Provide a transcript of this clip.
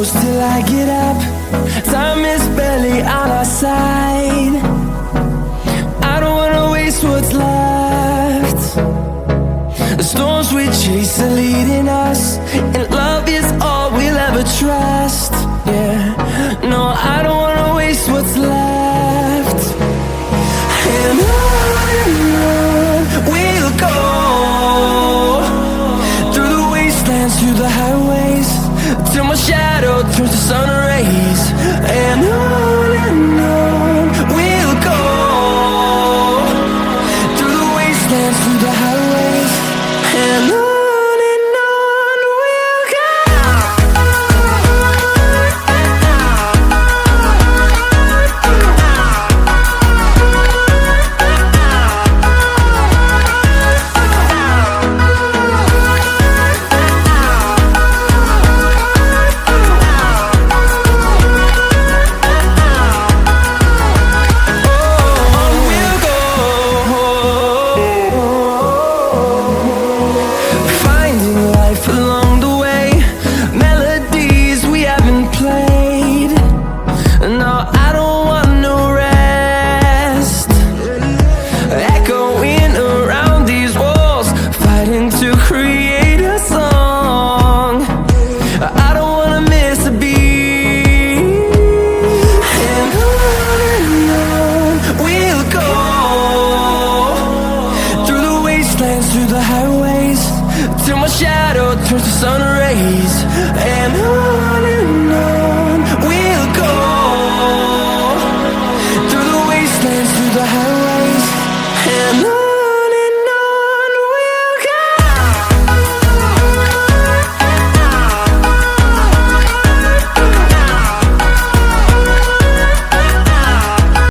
close till I get up. Time is barely on our side. I don't wanna waste what's left. The storms we chase are leading us, and love is all we'll ever trust. Yeah, no, I don't wanna waste what's left. And on we'll go, through the wastelands, through the highways, till my shadow turns to sun rays. And on we'll go, through the wastelands, through the highways, and on we'll go. Along the way, melodies we haven't played. No, I don't want no rest. Echoing around these walls, fighting to create a song. I don't wanna miss a beat. And on we'll go, through the wastelands, through the highways, till my shadow turns to sun rays. And on we'll go, through the wastelands, through the highways, and on.